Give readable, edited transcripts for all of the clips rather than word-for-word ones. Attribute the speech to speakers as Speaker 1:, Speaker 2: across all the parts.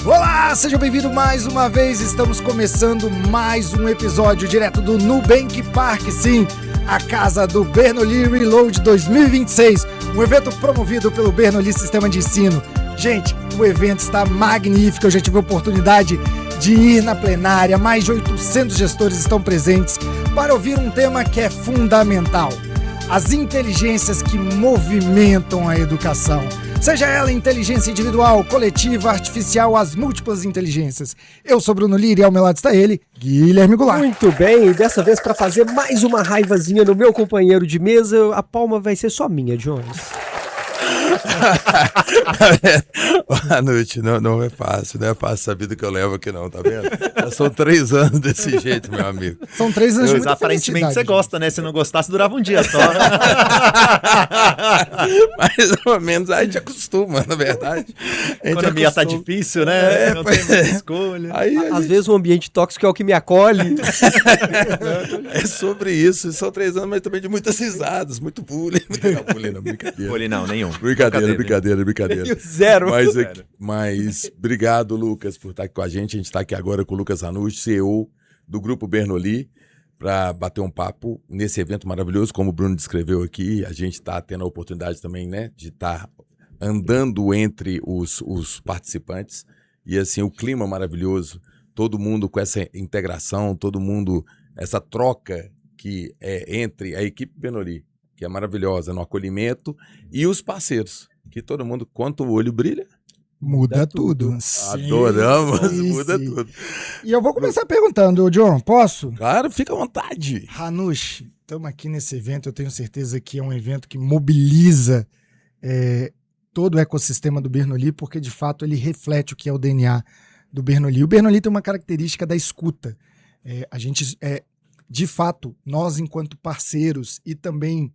Speaker 1: Olá, seja bem-vindo mais uma vez. Estamos começando mais um episódio direto do Nubank Park, sim, a casa do Bernoulli Reload 2026, um evento promovido pelo Bernoulli Sistema de Ensino. Gente, o evento está magnífico, eu já tive a oportunidade de ir na plenária, mais de 800 gestores estão presentes para ouvir um tema que é fundamental: as inteligências que movimentam a educação. Seja ela inteligência individual, coletiva, artificial, as múltiplas inteligências. Eu sou Bruno Lira e ao meu lado está ele, Guilherme Goulart.
Speaker 2: Muito bem, e dessa vez para fazer mais uma raivazinha no meu companheiro de mesa, a palma vai ser só minha, Jones.
Speaker 3: Boa noite, não é fácil essa vida que eu levo aqui não, tá vendo? Já são 3 anos desse jeito, meu amigo.
Speaker 1: São 3 anos de muita
Speaker 4: aparentemente você gosta, né? Se não gostasse, durava um dia só.
Speaker 3: Mais ou menos, a gente acostuma, na verdade.
Speaker 4: A economia tá difícil, né? Não tem muita escolha.
Speaker 2: Às vezes o ambiente tóxico é o que me acolhe.
Speaker 3: É sobre isso, são 3 anos, mas também de muitas risadas, muito bullying. Não, bullying não, brincadeira.
Speaker 4: Bullying não, nenhum.
Speaker 3: Brincadeira.
Speaker 2: Zero.
Speaker 3: Mas obrigado, Lucas, por estar aqui com a gente. A gente está aqui agora com o Lucas Ranucci, CEO do Grupo Bernoulli, para bater um papo nesse evento maravilhoso, como o Bruno descreveu aqui. A gente está tendo a oportunidade também, né, de estar andando entre os participantes. E assim, o clima maravilhoso, todo mundo com essa integração, todo mundo, essa troca que é entre a equipe Bernoulli, que é maravilhosa no acolhimento, e os parceiros, que todo mundo, quanto o olho brilha,
Speaker 1: muda tudo.
Speaker 3: Adoramos,
Speaker 1: sim,
Speaker 3: muda
Speaker 1: sim.
Speaker 3: tudo.
Speaker 1: E eu vou começar perguntando, John, posso?
Speaker 3: Claro, fica à vontade.
Speaker 1: Ranucci, estamos aqui nesse evento, eu tenho certeza que é um evento que mobiliza todo o ecossistema do Bernoulli, porque de fato ele reflete o que é o DNA do Bernoulli. O Bernoulli tem uma característica da escuta. De fato, nós enquanto parceiros e também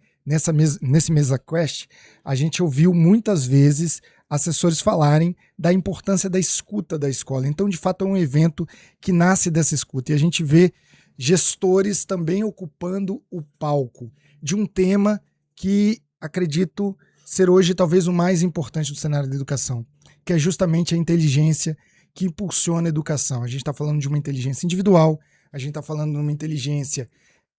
Speaker 1: nesse Mesa Quest, a gente ouviu muitas vezes assessores falarem da importância da escuta da escola. Então, de fato, é um evento que nasce dessa escuta. E a gente vê gestores também ocupando o palco de um tema que acredito ser hoje talvez o mais importante do cenário da educação, que é justamente a inteligência que impulsiona a educação. A gente está falando de uma inteligência individual, a gente está falando de uma inteligência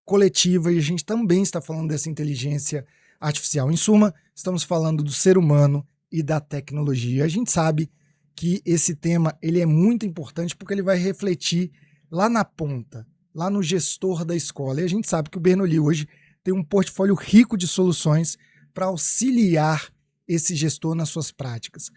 Speaker 1: coletiva e a gente também está falando dessa inteligência artificial. Em suma, estamos falando do ser humano e da tecnologia. A gente sabe que esse tema ele é muito importante porque ele vai refletir lá na ponta, lá no gestor da escola. E a gente sabe que o Bernoulli hoje tem um portfólio rico de soluções para auxiliar esse gestor nas suas práticas.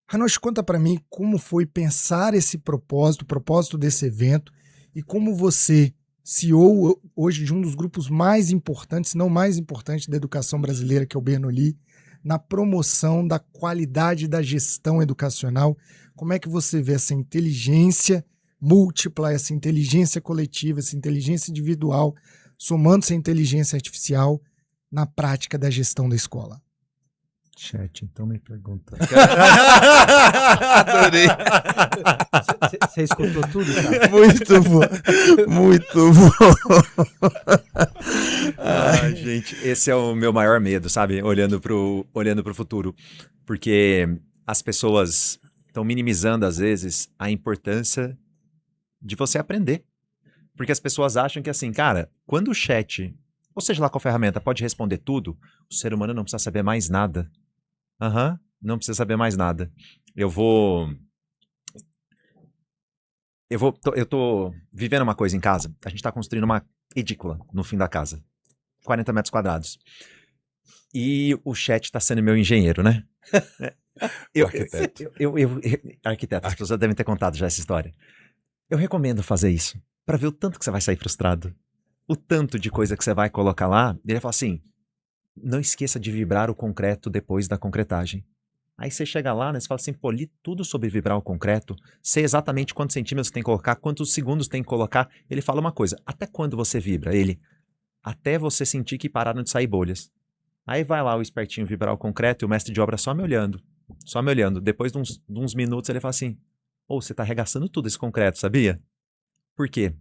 Speaker 1: Ranucci, conta para mim como foi pensar esse propósito, o propósito desse evento, e como você, CEO hoje de um dos grupos mais importantes, se não mais importante da educação brasileira, que é o Bernoulli, na promoção da qualidade da gestão educacional, como é que você vê essa inteligência múltipla, essa inteligência coletiva, essa inteligência individual, somando-se à inteligência artificial na prática da gestão da escola?
Speaker 5: Chat, então me pergunta.
Speaker 3: Adorei.
Speaker 2: Você escutou tudo, cara?
Speaker 3: Muito bom.
Speaker 4: Ai, gente, esse é o meu maior medo, sabe? Olhando pro futuro. Porque as pessoas estão minimizando, às vezes, a importância de você aprender. Porque as pessoas acham que, assim, cara, quando o chat, ou seja lá qual ferramenta, pode responder tudo, o ser humano não precisa saber mais nada. Não precisa saber mais nada. Eu tô vivendo uma coisa em casa. A gente tá construindo uma edícula no fim da casa. 40 metros quadrados. E o chat tá sendo meu engenheiro, né? Arquiteto, as pessoas devem ter contado já essa história. Eu recomendo fazer isso, pra ver o tanto que você vai sair frustrado. O tanto de coisa que você vai colocar lá. Ele fala assim: não esqueça de vibrar o concreto depois da concretagem. Aí você chega lá, né, você fala assim, pô, li tudo sobre vibrar o concreto, sei exatamente quantos centímetros tem que colocar, quantos segundos tem que colocar. Ele fala uma coisa: até quando você vibra? Ele: até você sentir que pararam de sair bolhas. Aí vai lá o espertinho vibrar o concreto e o mestre de obra só me olhando. Depois de uns minutos ele fala assim: você tá arregaçando tudo esse concreto, sabia? Por quê?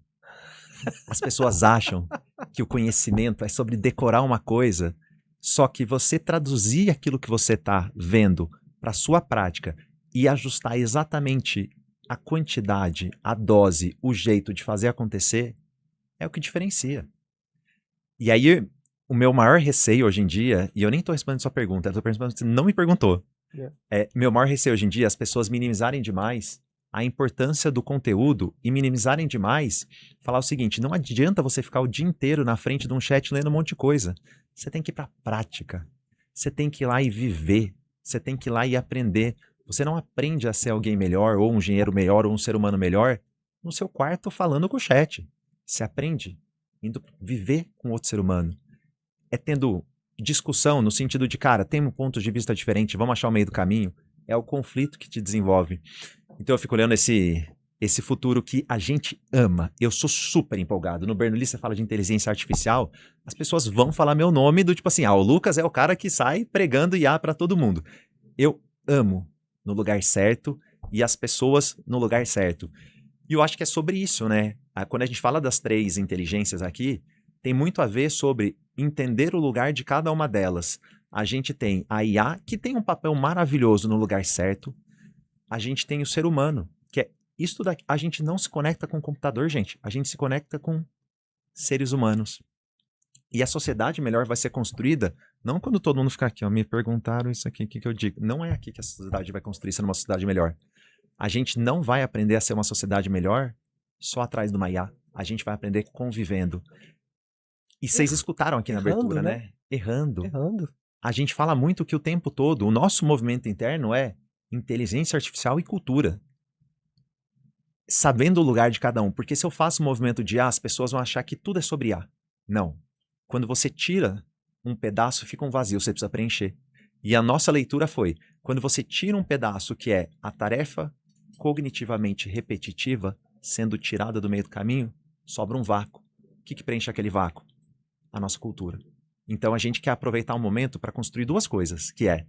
Speaker 4: As pessoas acham que o conhecimento é sobre decorar uma coisa. Só que você traduzir aquilo que você está vendo para a sua prática e ajustar exatamente a quantidade, a dose, o jeito de fazer acontecer é o que diferencia. E aí, o meu maior receio hoje em dia, e eu nem estou respondendo sua pergunta, eu estou respondendo você não me perguntou. Meu maior receio hoje em dia é as pessoas minimizarem demais a importância do conteúdo e minimizarem demais falar o seguinte, não adianta você ficar o dia inteiro na frente de um chat lendo um monte de coisa. Você tem que ir para a prática. Você tem que ir lá e viver. Você tem que ir lá e aprender. Você não aprende a ser alguém melhor, ou um engenheiro melhor, ou um ser humano melhor no seu quarto falando com o chat. Você aprende indo viver com outro ser humano. É tendo discussão no sentido de, cara, tem um ponto de vista diferente, vamos achar o meio do caminho. É o conflito que te desenvolve. Então eu fico olhando esse futuro que a gente ama. Eu sou super empolgado. No Bernoulli você fala de inteligência artificial, as pessoas vão falar meu nome do tipo assim, o Lucas é o cara que sai pregando IA para todo mundo. Eu amo no lugar certo e as pessoas no lugar certo. E eu acho que é sobre isso, né? Quando a gente fala das 3 inteligências aqui, tem muito a ver sobre entender o lugar de cada uma delas. A gente tem a IA, que tem um papel maravilhoso no lugar certo. A gente tem o ser humano, que é isso daqui. A gente não se conecta com o computador, gente. A gente se conecta com seres humanos. E a sociedade melhor vai ser construída, não quando todo mundo ficar aqui, me perguntaram isso aqui, o que eu digo? Não é aqui que a sociedade vai construir sendo uma sociedade melhor. A gente não vai aprender a ser uma sociedade melhor só atrás de uma IA. A gente vai aprender convivendo. E vocês escutaram aqui na abertura, né? Errando. A gente fala muito que o tempo todo, o nosso movimento interno é inteligência artificial e cultura. Sabendo o lugar de cada um. Porque se eu faço um movimento de IA, as pessoas vão achar que tudo é sobre IA. Não. Quando você tira um pedaço, fica um vazio, você precisa preencher. E a nossa leitura foi, quando você tira um pedaço que é a tarefa cognitivamente repetitiva, sendo tirada do meio do caminho, sobra um vácuo. O que preenche aquele vácuo? A nossa cultura. Então a gente quer aproveitar um momento para construir 2 coisas, que é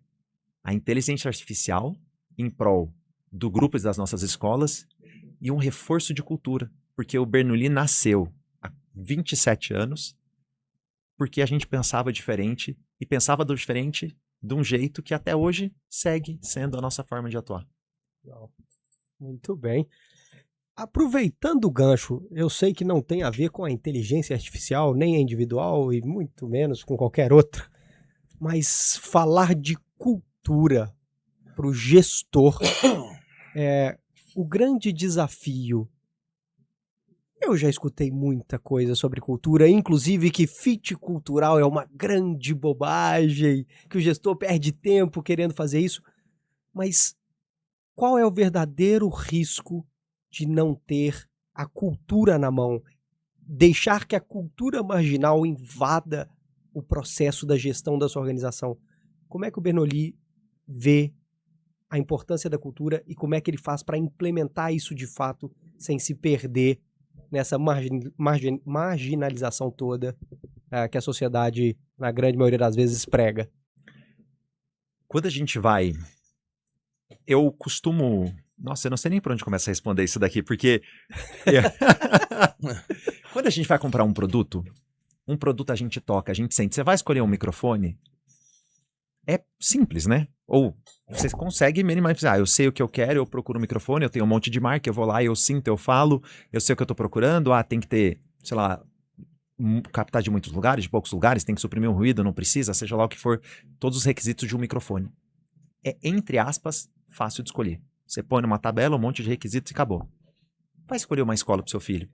Speaker 4: a inteligência artificial em prol do grupo das nossas escolas e um reforço de cultura. Porque o Bernoulli nasceu há 27 anos porque a gente pensava diferente e pensava diferente de um jeito que até hoje segue sendo a nossa forma de atuar.
Speaker 2: Muito bem. Aproveitando o gancho, eu sei que não tem a ver com a inteligência artificial, nem a individual e muito menos com qualquer outra, mas falar de cultura para o gestor é o grande desafio. Eu já escutei muita coisa sobre cultura, inclusive que fit cultural é uma grande bobagem, que o gestor perde tempo querendo fazer isso, mas qual é o verdadeiro risco de não ter a cultura na mão, deixar que a cultura marginal invada o processo da gestão da sua organização? Como é que o Bernoulli vê a importância da cultura e como é que ele faz para implementar isso de fato sem se perder nessa marginalização toda que a sociedade, na grande maioria das vezes, prega?
Speaker 4: Quando a gente vai... Eu costumo... Nossa, eu não sei nem por onde começar a responder isso daqui, porque... Quando a gente vai comprar um produto a gente toca, a gente sente. Você vai escolher um microfone, é simples, né? Ou você consegue minimizar. Eu sei o que eu quero, eu procuro um microfone, eu tenho um monte de marca, eu vou lá, eu sinto, eu falo, eu sei o que eu tô procurando. Tem que ter, sei lá, captar de muitos lugares, de poucos lugares, tem que suprimir um ruído, não precisa, seja lá o que for, todos os requisitos de um microfone. É, entre aspas, fácil de escolher. Você põe numa tabela um monte de requisitos e acabou. Vai escolher uma escola pro seu filho.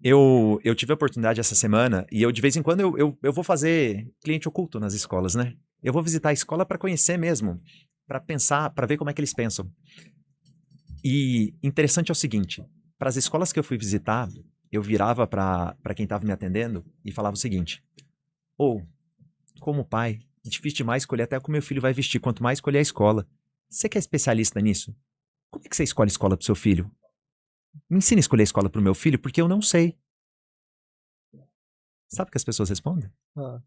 Speaker 4: Eu tive a oportunidade essa semana e eu de vez em quando eu vou fazer cliente oculto nas escolas, né? Eu vou visitar a escola para conhecer mesmo, para pensar, para ver como é que eles pensam. E interessante é o seguinte, para as escolas que eu fui visitar, eu virava para quem estava me atendendo e falava o seguinte: como pai, é difícil demais escolher até o que o meu filho vai vestir, quanto mais escolher a escola. Você que é especialista nisso, como é que você escolhe escola para o seu filho? Me ensina a escolher a escola para o meu filho, porque eu não sei. Sabe o que as pessoas respondem? O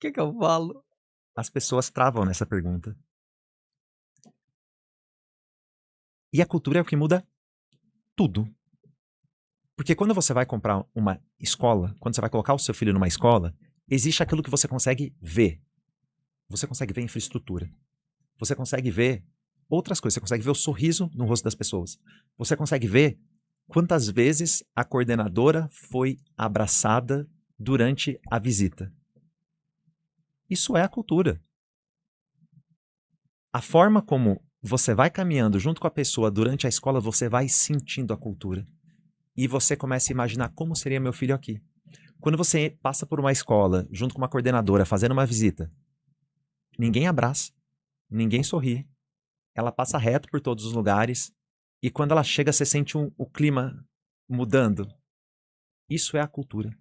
Speaker 2: que eu falo?
Speaker 4: As pessoas travam nessa pergunta. E a cultura é o que muda tudo. Porque quando você vai comprar uma escola, quando você vai colocar o seu filho numa escola, existe aquilo que você consegue ver. Você consegue ver a infraestrutura. você consegue ver outras coisas. Você consegue ver o sorriso no rosto das pessoas. Você consegue ver quantas vezes a coordenadora foi abraçada durante a visita. Isso é a cultura. A forma como você vai caminhando junto com a pessoa durante a escola, você vai sentindo a cultura. E você começa a imaginar como seria meu filho aqui. Quando você passa por uma escola, junto com uma coordenadora, fazendo uma visita, ninguém abraça, ninguém sorri. Ela passa reto por todos os lugares. E quando ela chega, você sente o clima mudando. Isso é a cultura.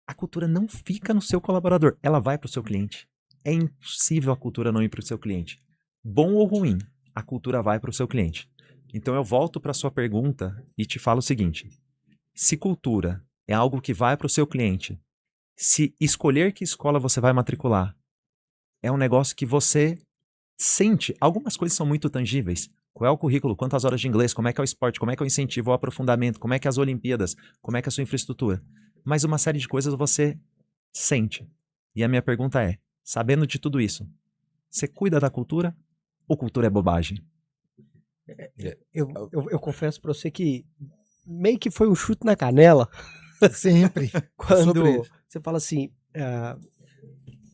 Speaker 4: A cultura não fica no seu colaborador, ela vai para o seu cliente. É impossível a cultura não ir para o seu cliente. Bom ou ruim, a cultura vai para o seu cliente. Então eu volto para a sua pergunta e te falo o seguinte. Se cultura é algo que vai para o seu cliente, se escolher que escola você vai matricular, é um negócio que você sente. Algumas coisas são muito tangíveis. Qual é o currículo? Quantas horas de inglês? Como é que é o esporte? Como é que é o incentivo ao aprofundamento? Como é que é as Olimpíadas? Como é que é a sua infraestrutura? Mas uma série de coisas você sente. E a minha pergunta é, sabendo de tudo isso, você cuida da cultura ou cultura é bobagem?
Speaker 2: Eu confesso pra você que meio que foi um chute na canela.
Speaker 1: Sempre.
Speaker 2: Quando
Speaker 1: Sobre-
Speaker 2: você fala assim,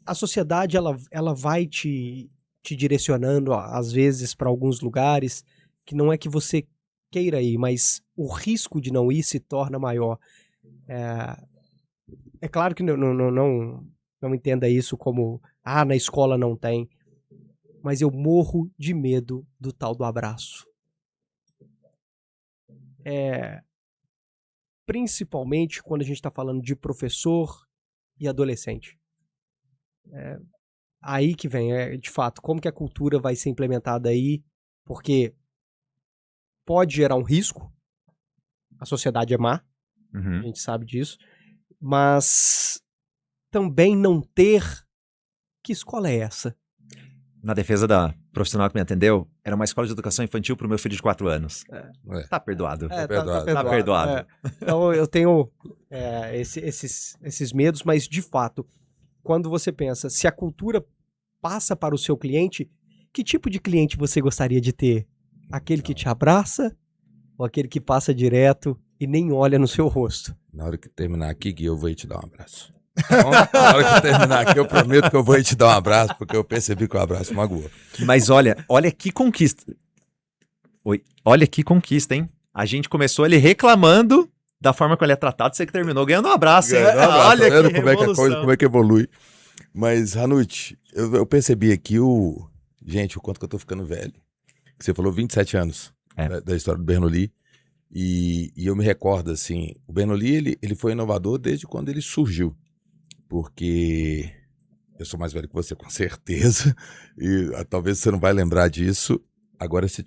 Speaker 2: a sociedade ela vai te direcionando, às vezes, para alguns lugares que não é que você queira ir, mas o risco de não ir se torna maior. É claro que não entenda isso como, na escola não tem, mas eu morro de medo do tal do abraço. Principalmente quando a gente está falando de professor e adolescente. Aí que vem, de fato, como que a cultura vai ser implementada aí, porque pode gerar um risco, a sociedade é má, a gente sabe disso, mas também não ter... Que escola é essa?
Speaker 4: Na defesa da profissional que me atendeu, era uma escola de educação infantil para o meu filho de 4 anos. Tá perdoado.
Speaker 3: perdoado.
Speaker 4: Tá perdoado.
Speaker 2: Então eu tenho esses medos, mas de fato, quando você pensa, se a cultura passa para o seu cliente, que tipo de cliente você gostaria de ter? Aquele que te abraça ou aquele que passa direto e nem olha no seu rosto?
Speaker 3: Na hora que terminar aqui, Gui, eu vou te dar um abraço. Então, na hora que terminar aqui, eu prometo que eu vou te dar um abraço, porque eu percebi que o abraço magoou.
Speaker 4: Mas olha que conquista. Olha que conquista, hein? A gente começou ele reclamando da forma como ele é tratado, você que terminou ganhando um abraço, hein?
Speaker 3: Ganhando um abraço,
Speaker 4: Olha
Speaker 3: tá vendo
Speaker 4: que
Speaker 3: como é que a
Speaker 4: revolução.
Speaker 3: coisa, como é que evolui. Mas, Hanut, eu percebi aqui gente, o quanto que eu tô ficando velho. Você falou 27 anos da história do Bernoulli. E eu me recordo, assim, o Bernoulli, ele foi inovador desde quando ele surgiu. Porque eu sou mais velho que você, com certeza. E talvez você não vai lembrar disso. Agora você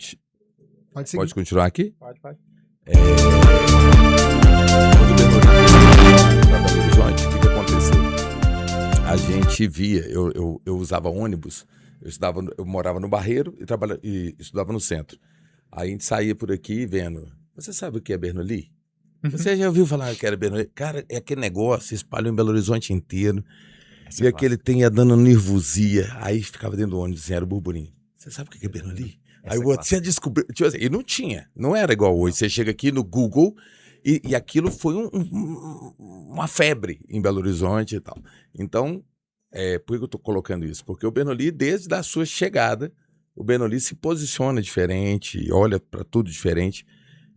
Speaker 1: Pode seguir.
Speaker 3: pode continuar aqui?
Speaker 2: Pode.
Speaker 3: Quando o Bernoulli para Belo Horizonte, o que aconteceu? A gente via, eu usava ônibus, eu morava no Barreiro e estudava no centro. Aí a gente saía por aqui vendo, você sabe o que é Bernoulli? Você já ouviu falar que era Bernoulli? Cara, é aquele negócio, espalhou em Belo Horizonte inteiro. E aquele tem dando nervosia. Aí ficava dentro do ônibus, assim, era o burburinho. Você sabe o que é Bernoulli? Aí o outro, você descobriu. Tipo assim, e não tinha, não era igual hoje. Você chega aqui no Google e aquilo foi uma febre em Belo Horizonte e tal. Então, por que eu tô colocando isso? Porque o Bernoulli, desde a sua chegada, o Bernoulli se posiciona diferente, olha para tudo diferente.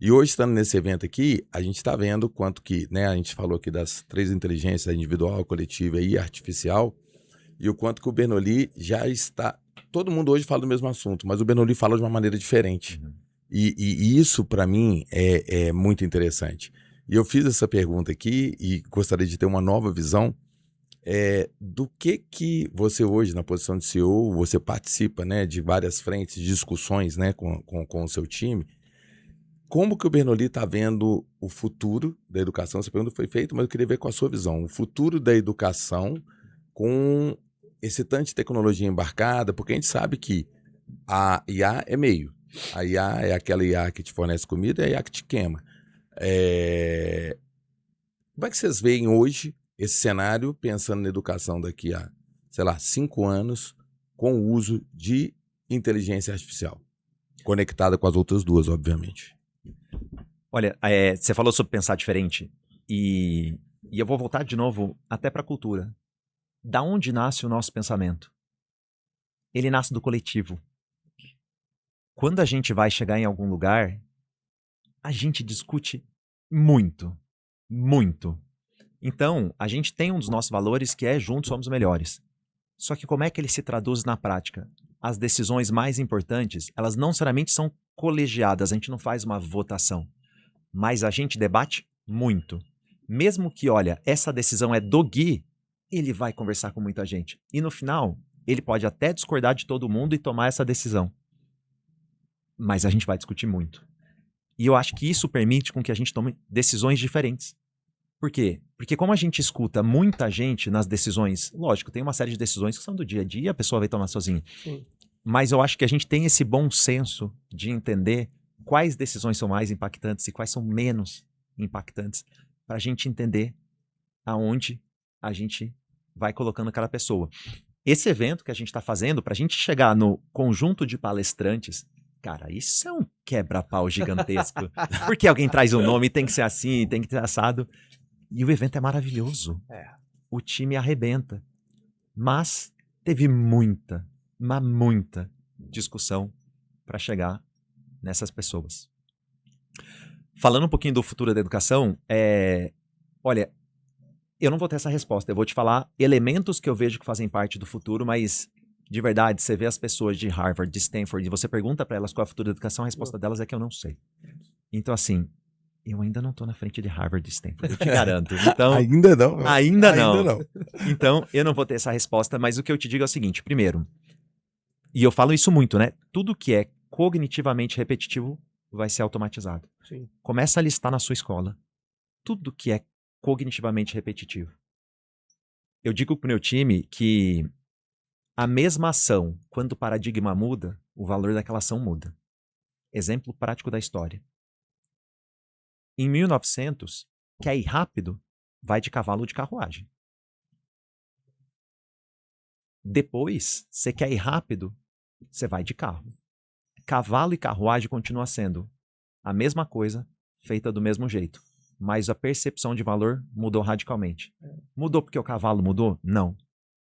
Speaker 3: E hoje, estando nesse evento aqui, a gente está vendo quanto que, né, a gente falou aqui das 3 inteligências, a individual, a coletiva e a artificial, e o quanto que o Bernoulli já está... Todo mundo hoje fala do mesmo assunto, mas o Bernoulli fala de uma maneira diferente. E isso, para mim, é muito interessante. E eu fiz essa pergunta aqui e gostaria de ter uma nova visão do que você hoje, na posição de CEO, você participa, né, de várias frentes, de discussões, né, com o seu time. Como que o Bernoulli está vendo o futuro da educação? Essa pergunta foi feita, mas eu queria ver com a sua visão. O futuro da educação com esse tanto de tecnologia embarcada, porque a gente sabe que a IA é meio. A IA é aquela IA que te fornece comida e a IA que te queima. Como é que vocês veem hoje esse cenário, pensando na educação daqui a, sei lá, 5 anos, com o uso de inteligência artificial, conectada com as outras duas, obviamente.
Speaker 4: Olha, você falou sobre pensar diferente e eu vou voltar de novo até para a cultura. Da onde nasce o nosso pensamento? Ele nasce do coletivo. Quando a gente vai chegar em algum lugar, a gente discute muito, muito. Então, a gente tem um dos nossos valores que é juntos somos melhores. Só que como é que ele se traduz na prática? As decisões mais importantes, elas não necessariamente são colegiadas, a gente não faz uma votação. Mas a gente debate muito. Mesmo que, olha, essa decisão é do Gui, ele vai conversar com muita gente. E no final, ele pode até discordar de todo mundo e tomar essa decisão. Mas a gente vai discutir muito. E eu acho que isso permite com que a gente tome decisões diferentes. Por quê? Porque como a gente escuta muita gente nas decisões, lógico, tem uma série de decisões que são do dia a dia, a pessoa vai tomar sozinha.
Speaker 2: Sim.
Speaker 4: Mas eu acho que a gente tem esse bom senso de entender quais decisões são mais impactantes e quais são menos impactantes, para a gente entender aonde a gente vai colocando cada pessoa. Esse evento que a gente está fazendo, para a gente chegar no conjunto de palestrantes, cara, isso é um quebra-pau gigantesco. Porque alguém traz um nome, tem que ser assim, tem que ser assado. E o evento é maravilhoso. O time arrebenta. Mas teve muita, mas muita discussão para chegar nessas pessoas. Falando um pouquinho do futuro da educação, olha, eu não vou ter essa resposta. Eu vou te falar elementos que eu vejo que fazem parte do futuro, mas de verdade, você vê as pessoas de Harvard, de Stanford, e você pergunta para elas qual é o futuro da educação, a resposta delas é que eu não sei. Então, assim, eu ainda não estou na frente de Harvard e Stanford, eu te garanto. Então,
Speaker 3: Ainda não.
Speaker 4: Ainda não. Então, eu não vou ter essa resposta, mas o que eu te digo é o seguinte, primeiro, e eu falo isso muito, né? Tudo que é cognitivamente repetitivo vai ser automatizado.
Speaker 2: Sim.
Speaker 4: Começa a listar na sua escola tudo que é cognitivamente repetitivo. Eu digo pro meu time que a mesma ação, quando o paradigma muda, o valor daquela ação muda. Exemplo prático da história. Em 1900, quer ir rápido, vai de cavalo ou de carruagem. Depois, você quer ir rápido, você vai de carro. Cavalo e carruagem continua sendo a mesma coisa, feita do mesmo jeito. Mas a percepção de valor mudou radicalmente. Mudou porque o cavalo mudou? Não.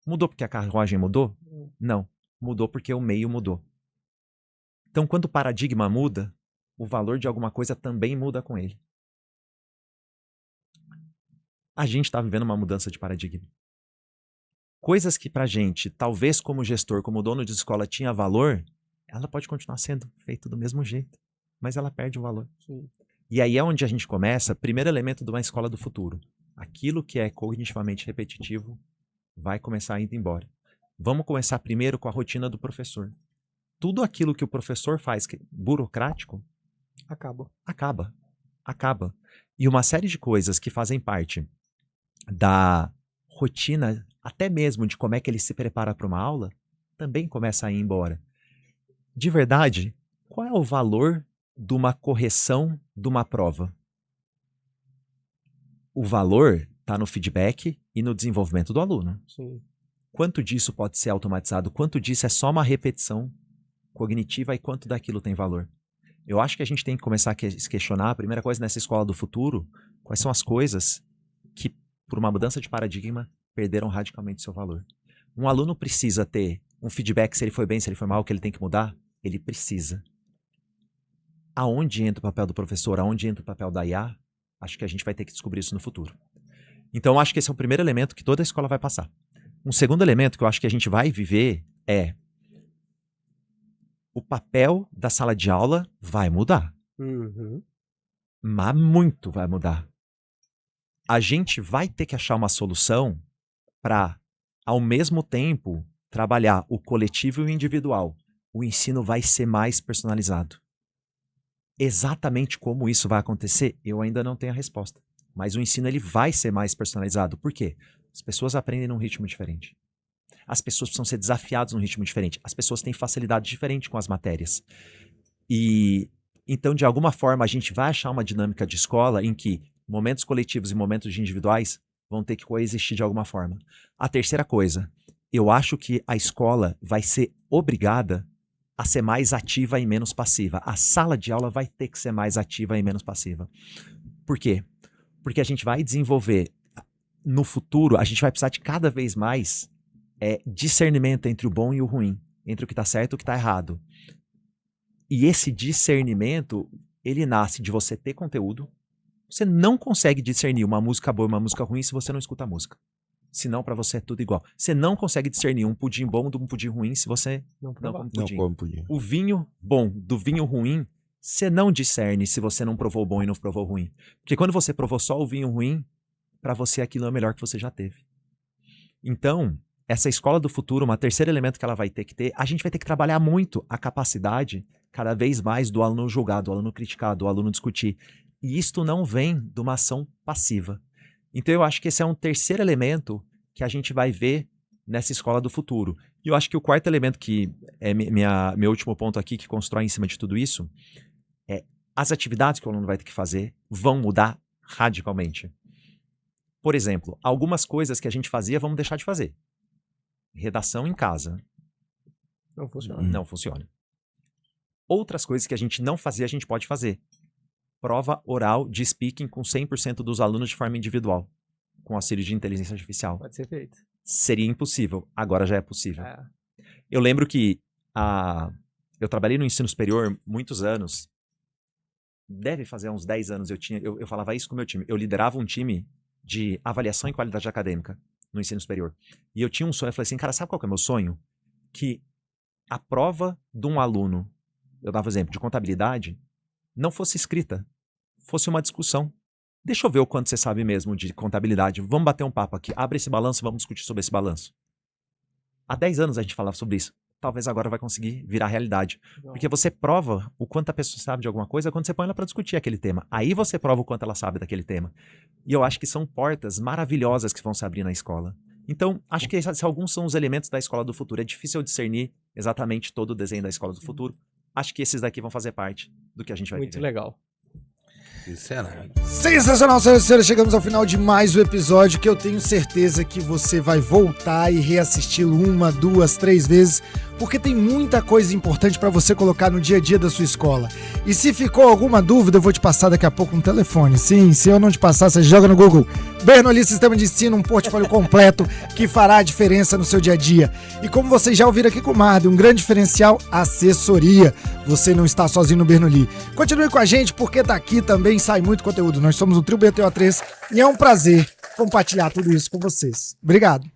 Speaker 4: Mudou porque a carruagem mudou? Não. Mudou porque o meio mudou. Então, quando o paradigma muda, o valor de alguma coisa também muda com ele. A gente está vivendo uma mudança de paradigma. Coisas que pra gente, talvez como gestor, como dono de escola, tinha valor, ela pode continuar sendo feita do mesmo jeito, mas ela perde o valor.
Speaker 2: Sim.
Speaker 4: E aí é onde a gente começa, primeiro elemento de uma escola do futuro. Aquilo que é cognitivamente repetitivo vai começar a ir embora. Vamos começar primeiro com a rotina do professor. Tudo aquilo que o professor faz, que é burocrático, acaba. E uma série de coisas que fazem parte da rotina, até mesmo de como é que ele se prepara para uma aula, também começa a ir embora. De verdade, qual é o valor de uma correção de uma prova? O valor está no feedback e no desenvolvimento do aluno.
Speaker 2: Sim.
Speaker 4: Quanto disso pode ser automatizado? Quanto disso é só uma repetição cognitiva e quanto daquilo tem valor? Eu acho que a gente tem que começar a se questionar, a primeira coisa nessa escola do futuro, quais são as coisas que, por uma mudança de paradigma, perderam radicalmente seu valor. Um aluno precisa ter um feedback se ele foi bem, se ele foi mal, que ele tem que mudar? Ele precisa. Aonde entra o papel do professor? Aonde entra o papel da IA? Acho que a gente vai ter que descobrir isso no futuro. Então, acho que esse é o primeiro elemento que toda a escola vai passar. Um segundo elemento que eu acho que a gente vai viver é o papel da sala de aula vai mudar.
Speaker 2: Uhum.
Speaker 4: Mas muito vai mudar. A gente vai ter que achar uma solução para, ao mesmo tempo, trabalhar o coletivo e o individual. O ensino vai ser mais personalizado. Exatamente como isso vai acontecer, eu ainda não tenho a resposta. Mas o ensino ele vai ser mais personalizado. Por quê? As pessoas aprendem num ritmo diferente. As pessoas precisam ser desafiadas num ritmo diferente. As pessoas têm facilidade diferente com as matérias. E então, de alguma forma, a gente vai achar uma dinâmica de escola em que momentos coletivos e momentos individuais vão ter que coexistir de alguma forma. A terceira coisa, eu acho que a escola vai ser obrigada a ser mais ativa e menos passiva. A sala de aula vai ter que ser mais ativa e menos passiva. Por quê? Porque a gente vai desenvolver, no futuro, a gente vai precisar de cada vez mais discernimento entre o bom e o ruim, entre o que está certo e o que está errado. E esse discernimento, ele nasce de você ter conteúdo. Você não consegue discernir uma música boa e uma música ruim se você não escuta a música. Senão, para você é tudo igual. Você não consegue discernir um pudim bom de um pudim ruim se você não come pudim.
Speaker 3: Não come pudim.
Speaker 4: O vinho bom do vinho ruim, você não discerne se você não provou o bom e não provou o ruim. Porque quando você provou só o vinho ruim, para você aquilo é o melhor que você já teve. Então, essa escola do futuro, um terceiro elemento que ela vai ter que ter, a gente vai ter que trabalhar muito a capacidade, cada vez mais, do aluno julgar, do aluno criticar, do aluno discutir. E isto não vem de uma ação passiva. Então eu acho que esse é um terceiro elemento que a gente vai ver nessa escola do futuro. E eu acho que o quarto elemento, que é meu último ponto aqui, que constrói em cima de tudo isso, é as atividades que o aluno vai ter que fazer vão mudar radicalmente. Por exemplo, algumas coisas que a gente fazia, vamos deixar de fazer. Redação em casa.
Speaker 2: Não funciona.
Speaker 4: Não funciona. Outras coisas que a gente não fazia, a gente pode fazer. Prova oral de speaking com 100% dos alunos de forma individual, com auxílio de inteligência artificial.
Speaker 2: Pode ser feito.
Speaker 4: Seria impossível, agora já é possível. Eu lembro que eu trabalhei no ensino superior muitos anos, deve fazer uns 10 anos, eu falava isso com o meu time. Eu liderava um time de avaliação e qualidade acadêmica no ensino superior. E eu tinha um sonho, eu falei assim, cara, sabe qual que é o meu sonho? Que a prova de um aluno, eu dava exemplo, de contabilidade, não fosse escrita, fosse uma discussão. Deixa eu ver o quanto você sabe mesmo de contabilidade. Vamos bater um papo aqui. Abre esse balanço, vamos discutir sobre esse balanço. Há 10 anos a gente falava sobre isso. Talvez agora vai conseguir virar realidade. Porque você prova o quanto a pessoa sabe de alguma coisa quando você põe ela para discutir aquele tema. Aí você prova o quanto ela sabe daquele tema. E eu acho que são portas maravilhosas que vão se abrir na escola. Então, acho que esses alguns são os elementos da escola do futuro. É difícil discernir exatamente todo o desenho da escola do futuro. Acho que esses daqui vão fazer parte do que a gente vai
Speaker 2: Muito
Speaker 4: viver.
Speaker 2: legal.
Speaker 1: Sensacional, senhoras e senhores, chegamos ao final de mais um episódio que eu tenho certeza que você vai voltar e reassisti-lo 1, 2, 3 vezes, porque tem muita coisa importante para você colocar no dia a dia da sua escola. E se ficou alguma dúvida, eu vou te passar daqui a pouco um telefone. Sim, se eu não te passar, você joga no Google. Bernoulli Sistema de Ensino, um portfólio completo que fará a diferença no seu dia a dia. E como vocês já ouviram aqui com o Marden, um grande diferencial, assessoria. Você não está sozinho no Bernoulli. Continue com a gente, porque daqui também sai muito conteúdo. Nós somos o Trio BTO3 e é um prazer compartilhar tudo isso com vocês. Obrigado.